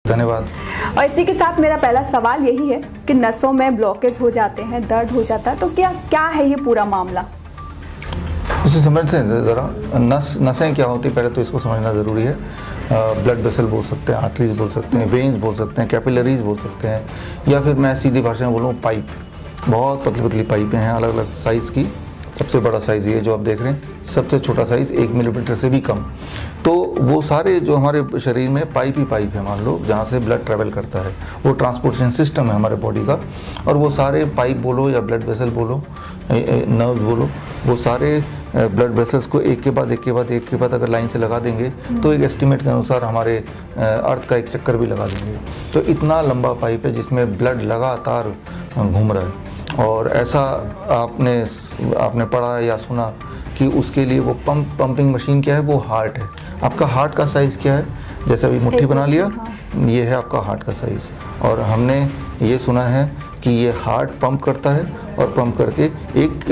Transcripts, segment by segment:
धन्यवाद। और इसी के साथ मेरा पहला सवाल यही है कि नसों में ब्लॉकेज हो जाते हैं, दर्द हो जाता है, तो क्या है ये पूरा मामला? इसे समझते हैं ज़रा, नसें क्या होती है पहले तो इसको समझना ज़रूरी है। ब्लड वेसल बोल सकते हैं, आर्टरीज बोल सकते हैं, वेन्स बोल सकते हैं, कैपिलरीज बोल सकते हैं, या फिर मैं सीधी भाषा में बोलूँ पाइप। बहुत पतली पतली पाइपें हैं अलग अलग साइज़ की। सबसे बड़ा साइज़ ये जो आप देख रहे हैं, सबसे छोटा साइज़ 1 मिलीमीटर से भी कम। तो वो सारे जो हमारे शरीर में पाइप ही पाइप है, मान लो, जहाँ से ब्लड ट्रैवल करता है, वो ट्रांसपोर्टेशन सिस्टम है हमारे बॉडी का। और वो सारे पाइप बोलो या ब्लड वेसल बोलो, नर्व्स बोलो, वो सारे ब्लड वेसल्स को एक के बाद अगर लाइन से लगा देंगे तो एक एस्टिमेट के अनुसार हमारे अर्थ का एक चक्कर भी लगा देंगे। तो इतना लंबा पाइप है जिसमें ब्लड लगातार घूम रहा है। और ऐसा आपने पढ़ा या सुना कि उसके लिए वो पंपिंग मशीन क्या है, वो हार्ट है। आपका हार्ट का साइज़ क्या है? जैसे अभी मुट्ठी बना लिया, ये है आपका हार्ट का साइज़। और हमने ये सुना है कि ये हार्ट पंप करता है और पंप करके एक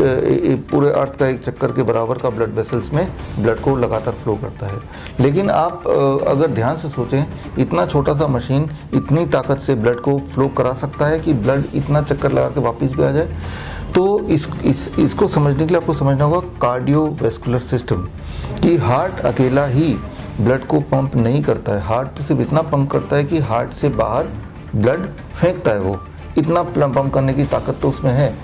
पूरे अर्थ का एक चक्कर के बराबर का ब्लड वेसल्स में ब्लड को लगातार फ्लो करता है। लेकिन आप अगर ध्यान से सोचें, इतना छोटा सा मशीन इतनी ताकत से ब्लड को फ्लो करा सकता है कि ब्लड इतना चक्कर लगा के वापस भी आ जाए। तो इसको समझने के लिए आपको समझना होगा कार्डियोवैस्कुलर सिस्टम, कि हार्ट अकेला ही ब्लड को पंप नहीं करता है। हार्ट सिर्फ इतना पंप करता है कि हार्ट से बाहर ब्लड फेंकता है। वो इतना पंप करने की ताकत तो उसमें है,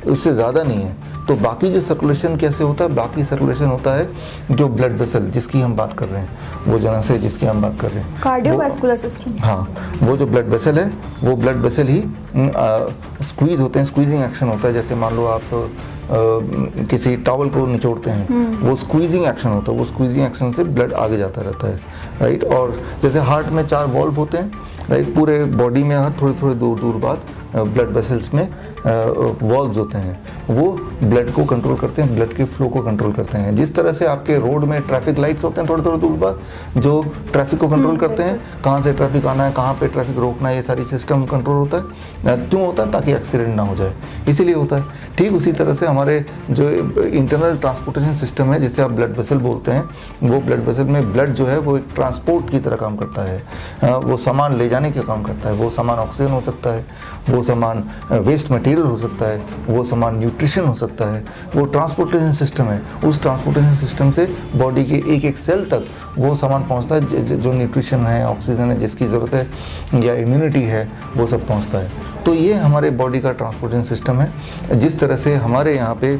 उससे ज़्यादा नहीं है। तो बाकी जो सर्कुलेशन कैसे होता है? बाकी सर्कुलेशन होता है जो ब्लड वेसल जिसकी हम बात कर रहे हैं, वो जो नसें जिसकी हम बात कर रहे हैं, कार्डियोवैस्कुलर सिस्टम। हाँ, वो जो ब्लड वेसल है, वो ब्लड वेसल ही स्क्वीज होते हैं, स्क्वीजिंग एक्शन होता है। जैसे मान लो आप किसी टॉवल को निचोड़ते हैं, वो स्क्वीजिंग एक्शन होता है। वो स्क्वीजिंग एक्शन से ब्लड आगे जाता रहता है, राइट। और जैसे हार्ट में 4 वॉल्व होते हैं, राइट, पूरे बॉडी में हर थोड़ी दूर बाद ब्लड वेसल्स में वॉल्व्स होते हैं, वो ब्लड को कंट्रोल करते हैं, ब्लड के फ्लो को कंट्रोल करते हैं। जिस तरह से आपके रोड में ट्रैफिक लाइट्स होते हैं थोड़ी दूर बाद, जो ट्रैफिक को कंट्रोल करते हैं, कहाँ से ट्रैफिक आना है, कहाँ पे ट्रैफिक रोकना है, ये सारी सिस्टम कंट्रोल होता है। क्यों होता है? ताकि एक्सीडेंट ना हो जाए, इसीलिए होता है। ठीक उसी तरह से हमारे जो इंटरनल ट्रांसपोर्टेशन सिस्टम है, जिसे आप ब्लड वेसल बोलते हैं, वो ब्लड वेसल में ब्लड जो है वो एक ट्रांसपोर्ट की तरह काम करता है। वो सामान ले जाने का काम करता है। वो सामान ऑक्सीजन हो सकता है, वो सामान वेस्ट मटेरियल हो सकता है, वो सामान न्यूट्रिशन हो सकता है। वो ट्रांसपोर्टेशन सिस्टम है। उस ट्रांसपोर्टेशन सिस्टम से बॉडी के एक सेल तक वो सामान पहुंचता है, जो न्यूट्रिशन है, ऑक्सीजन है, जिसकी ज़रूरत है, या इम्यूनिटी है, वो सब पहुंचता है। तो ये हमारे बॉडी का ट्रांसपोर्टेशन सिस्टम है। जिस तरह से हमारे यहाँ पे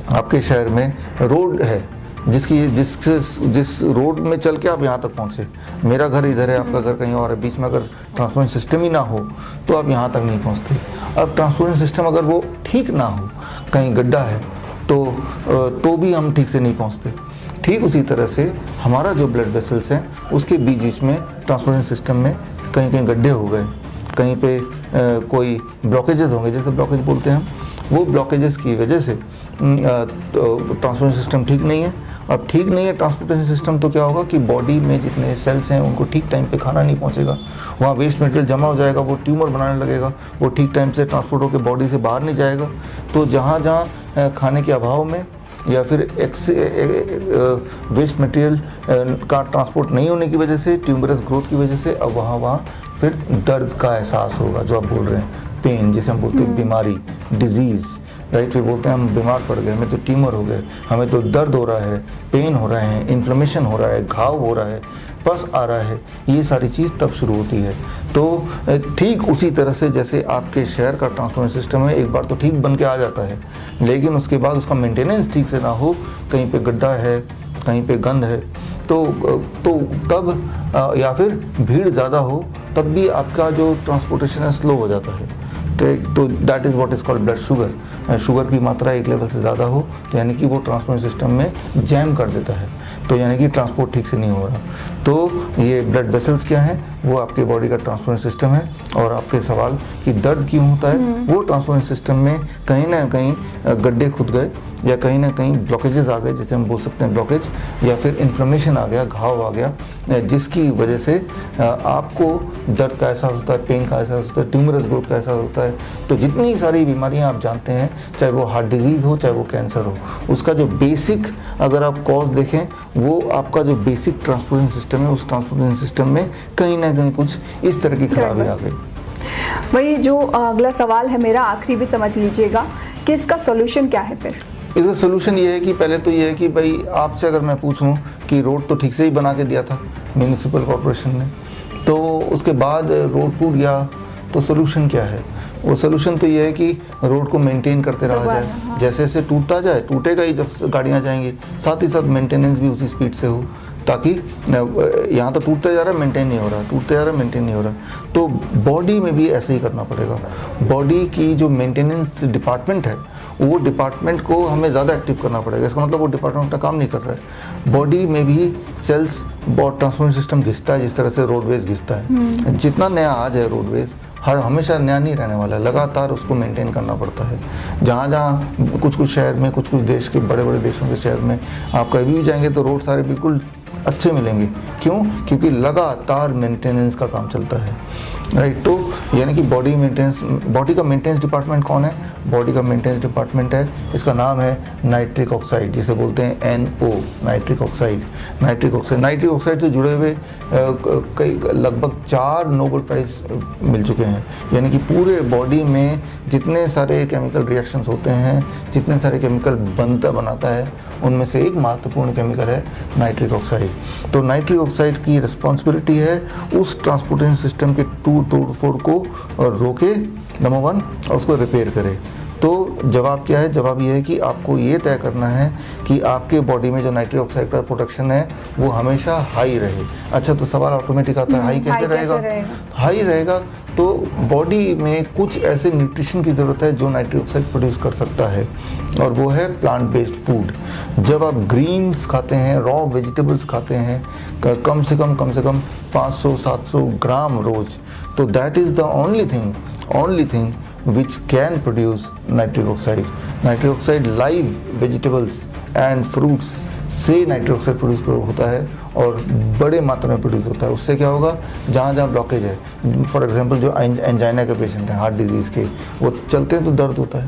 आपके शहर में रोड है, जिस रोड में चल के आप यहाँ तक पहुँचे, मेरा घर इधर है, आपका घर कहीं और है, बीच में अगर ट्रांसपोर्टेशन सिस्टम ही ना हो तो आप यहाँ तक नहीं पहुँचते। अब ट्रांसपोर्टेशन सिस्टम अगर वो ठीक ना हो, कहीं गड्ढा है तो भी हम ठीक से नहीं पहुँचते। ठीक उसी तरह से हमारा जो ब्लड वेसल्स हैं, उसके बीच में ट्रांसपोर्टेशन सिस्टम में कहीं गड्ढे हो गए, कहीं पे कोई ब्लॉकेजेस होंगे, जैसे ब्लॉकेज बोलते हैं हम, वो ब्लॉकेजेस की वजह से ट्रांसपोर्टेशन सिस्टम ठीक नहीं है। अब ठीक नहीं है ट्रांसपोर्टेशन सिस्टम, तो क्या होगा कि बॉडी में जितने सेल्स हैं उनको ठीक टाइम पे खाना नहीं पहुंचेगा, वहाँ वेस्ट मटेरियल जमा हो जाएगा, वो ट्यूमर बनाने लगेगा, वो ठीक टाइम से ट्रांसपोर्ट होकर बॉडी से बाहर नहीं जाएगा। तो जहाँ खाने के अभाव में या फिर वेस्ट मटेरियल का ट्रांसपोर्ट नहीं होने की वजह से, ट्यूमरस ग्रोथ की वजह से, अब वहाँ फिर दर्द का एहसास होगा, जो आप बोल रहे हैं, पेन, जिसे हम बोलते हैं बीमारी, डिजीज़, राइट। फिर बोलते हैं हम बीमार पड़ गए, हमें तो ट्यूमर हो गए, हमें तो दर्द हो रहा है, पेन हो रहे हैं, इन्फ्लेमेशन हो रहा है, घाव हो रहा है, पस आ रहा है। ये सारी चीज़ तब शुरू होती है। तो ठीक उसी तरह से जैसे आपके शहर का ट्रांसपोर्टेशन सिस्टम है, एक बार तो ठीक बन के आ जाता है, लेकिन उसके बाद उसका मेंटेनेंस ठीक से ना हो, कहीं पे गड्ढा है, कहीं पे गंद है, तो तब या फिर भीड़ ज़्यादा हो, तब भी आपका जो ट्रांसपोर्टेशन है स्लो हो जाता है। तो that is what is called blood sugar. Sugar की मात्रा एक लेवल से ज़्यादा हो तो यानी कि वो ट्रांसपोर्टेशन सिस्टम में जैम कर देता है, तो यानी कि ट्रांसपोर्ट ठीक से नहीं हो रहा। तो ये ब्लड वेसल्स क्या हैं, वो आपके बॉडी का ट्रांसपोर्टेशन सिस्टम है। और आपके सवाल कि दर्द क्यों होता है, वो ट्रांसपोर्टेशन सिस्टम में कहीं ना कहीं गड्ढे खुद गए, या कहीं ना कहीं ब्लॉकेजेस आ गए, जिसे हम बोल सकते हैं ब्लॉकेज, या फिर इन्फ्लेमेशन आ गया, घाव आ गया, जिसकी वजह से आपको दर्द का एहसास होता है, पेन का एहसास होता है, ट्यूमरस ग्रोथ का एहसास होता है। तो जितनी सारी बीमारियां आप जानते हैं, चाहे वो हार्ट डिजीज़ हो, चाहे वो कैंसर हो, उसका जो बेसिक अगर आप कॉज देखें, वो आपका जो बेसिक ट्रांसपोर्टेशन सिस्टम सिस्टम है, उस ट्रांसपोर्टेशन सिस्टम में कहीं ना कहीं कुछ इस तरह की खराबी आ गई। वही जो अगला सवाल है मेरा, आखिरी भी समझ लीजिएगा कि इसका सोल्यूशन क्या है फिर? इसका सोल्यूशन ये है कि पहले तो ये है कि भाई आपसे अगर मैं पूछूं कि रोड तो ठीक से ही बना के दिया था म्यूनिसिपल कॉरपोरेशन ने, तो उसके बाद रोड टूट गया, तो सोल्यूशन क्या है? वो सोल्यूशन तो ये है कि रोड को मेंटेन करते रहा जाए, जैसे जैसे टूटता जाए, टूटेगा ही जब गाड़ियाँ जाएंगी, साथ ही साथ मेंटेनेंस भी उसी स्पीड से हो, ताकि यहाँ तो टूटता जा रहा है, मेंटेन नहीं हो रहा, टूटता जा रहा है, मेंटेन नहीं हो रहा। तो बॉडी में भी ऐसे ही करना पड़ेगा। बॉडी की जो मेंटेनेंस डिपार्टमेंट है, वो डिपार्टमेंट को हमें ज़्यादा एक्टिव करना पड़ेगा। इसका मतलब वो डिपार्टमेंट अपना काम नहीं कर रहा है। बॉडी में भी सेल्स और ट्रांसपोर्टेशन सिस्टम घिसता है, जिस तरह से रोडवेज घिसता है। जितना नया आ जाए रोडवेज, हमेशा नया नहीं रहने वाला है, लगातार उसको मेंटेन करना पड़ता है। जहाँ जहाँ कुछ शहर में, कुछ देश के बड़े बड़े देशों के शहर में आप कभी भी जाएंगे तो रोड सारे बिल्कुल अच्छे मिलेंगे। क्यों? क्योंकि लगातार मेंटेनेंस का काम चलता है, राइट। तो यानी कि बॉडी का मेंटेनेंस डिपार्टमेंट कौन है? बॉडी का मेंटेनेंस डिपार्टमेंट है, इसका नाम है नाइट्रिक ऑक्साइड, जिसे बोलते हैं NO, nitric oxide. Nitric oxide से जुड़े हुए कई लगभग 4 नोबेल प्राइज मिल चुके हैं। यानी कि पूरे बॉडी में जितने सारे केमिकल रिएक्शंस होते हैं, जितने सारे केमिकल बनाता है, उनमें से एक महत्वपूर्ण केमिकल है नाइट्रिक ऑक्साइड। तो नाइट्रिक ऑक्साइड की रिस्पॉन्सिबिलिटी है उस ट्रांसपोर्टेशन सिस्टम के तोड़-फोड़ को रोके, नंबर 1, और उसको रिपेयर करे। तो जवाब क्या है? जवाब ये है कि आपको ये तय करना है कि आपके बॉडी में जो नाइट्रिक ऑक्साइड का प्रोडक्शन है वो हमेशा हाई रहे। अच्छा, तो सवाल ऑटोमेटिक आता है, हाई कैसे रहेगा? हाई रहेगा तो बॉडी में कुछ ऐसे न्यूट्रिशन की ज़रूरत है जो नाइट्रिक ऑक्साइड प्रोड्यूस कर सकता है, और वो है प्लांट बेस्ड फूड। जब आप ग्रीन्स खाते हैं, रॉ वेजिटेबल्स खाते हैं, कम से कम 500-700 ग्राम रोज, तो that is the only thing which can produce nitric oxide. Nitric oxide live vegetables and fruits से नाइट्रिक ऑक्साइड प्रोड्यूस होता है और बड़े मात्रा में प्रोड्यूस होता है। उससे क्या होगा? जहाँ जहाँ ब्लॉकेज है, फॉर एग्जांपल जो एंजाइना के पेशेंट हैं, हार्ट डिजीज़ के, वो चलते हैं तो दर्द होता है।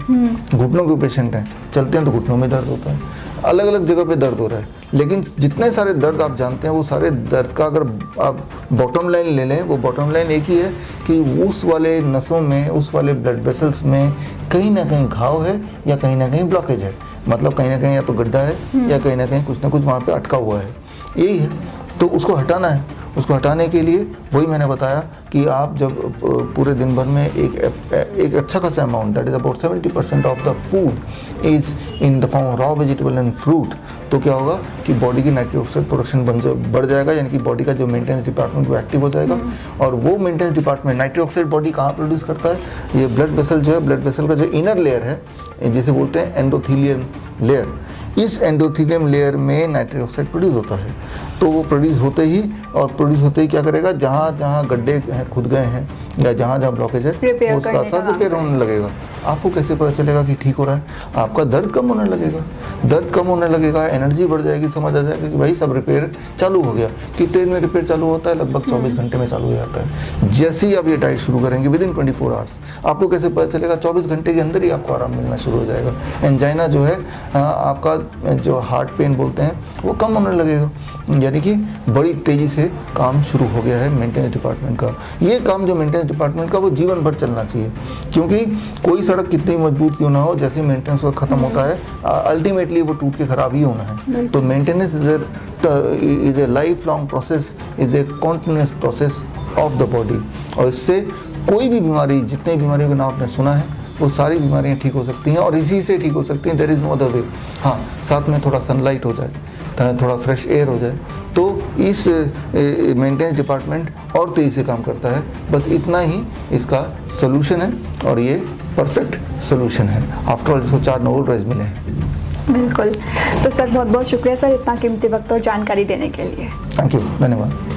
घुटनों के पेशेंट हैं, चलते हैं तो घुटनों में दर्द होता है, अलग अलग जगह पे दर्द हो रहा है। लेकिन जितने सारे दर्द आप जानते हैं, वो सारे दर्द का अगर आप बॉटम लाइन ले लें, वो बॉटम लाइन एक ही है कि उस वाले नसों में, उस वाले ब्लड वेसल्स में कहीं ना कहीं घाव है या कहीं ना कहीं ब्लॉकेज है। मतलब कहीं ना कहीं या तो गड्ढा है या कहीं ना कहीं कुछ ना कुछ वहाँ पे अटका हुआ है, यही है। तो उसको हटाना है। उसको हटाने के लिए वही मैंने बताया कि आप जब पूरे दिन भर में एक अच्छा खासा amount, that is about 70% of the food is in the form of raw vegetable and fruit, तो क्या होगा कि बॉडी की नाइट्रिक ऑक्साइड प्रोडक्शन बढ़ जाएगा। यानी कि बॉडी का जो मेंटेनेंस डिपार्टमेंट वो एक्टिव हो जाएगा। और वो maintenance department nitric oxide body कहाँ प्रोड्यूस करता है? ये ब्लड वेसल जो है, ब्लड वेसल का जो इनर लेयर है, जिसे बोलते हैं एंडोथीलियम लेयर, इस एंडोथीलियम लेयर में नाइट्रिक ऑक्साइड प्रोड्यूस होता है। तो वो प्रोड्यूस होते ही क्या करेगा? जहाँ जहाँ गड्ढे खुद गए हैं या जहाँ जहाँ ब्लॉकेज है, वो साथ साथ रिपेयर होने लगेगा। आपको कैसे पता चलेगा कि ठीक हो रहा है? आपका दर्द कम होने लगेगा, एनर्जी बढ़ जाएगी, समझ आ जाएगा कि भाई सब रिपेयर चालू हो गया। कितने देर में रिपेयर चालू होता है? लगभग 24 घंटे में चालू हो जाता है। जैसे ही आप ये डाइट शुरू करेंगे, विदिन 24 आवर्स, आपको कैसे पता चलेगा? 24 घंटे के अंदर ही आपको आराम मिलना शुरू हो जाएगा। एंजाइना जो है, आपका जो हार्ट पेन बोलते हैं, वो कम होने लगेगा। यानी कि बड़ी तेज़ी से काम शुरू हो गया है मेंटेनेंस डिपार्टमेंट का। ये काम जो मेंटेनेंस डिपार्टमेंट का, वो जीवन भर चलना चाहिए, क्योंकि कोई सड़क कितनी मजबूत क्यों ना हो, जैसे मेंटेनेंस खत्म होता है, अल्टीमेटली वो टूट के खराब ही होना है। तो maintenance is a life long process, is a continuous process of the body. और इससे कोई भी बीमारी, जितनी बीमारियों का नाम आपने सुना है, वो सारी बीमारियां ठीक हो सकती हैं, और इसी से ठीक हो सकती हैं। There is no other way. हाँ, साथ में थोड़ा सनलाइट हो जाए, थोड़ा फ्रेश एयर हो जाए, तो इस मेंटेनेंस डिपार्टमेंट और तेज़ी से काम करता है। बस इतना ही इसका सोल्यूशन है, और ये परफेक्ट सोल्यूशन है। आफ्टर ऑल इसको 4 नोबेल प्राइज मिले हैं। बिल्कुल। तो सर बहुत बहुत शुक्रिया सर, इतना कीमती वक्त और जानकारी देने के लिए। थैंक यू, धन्यवाद।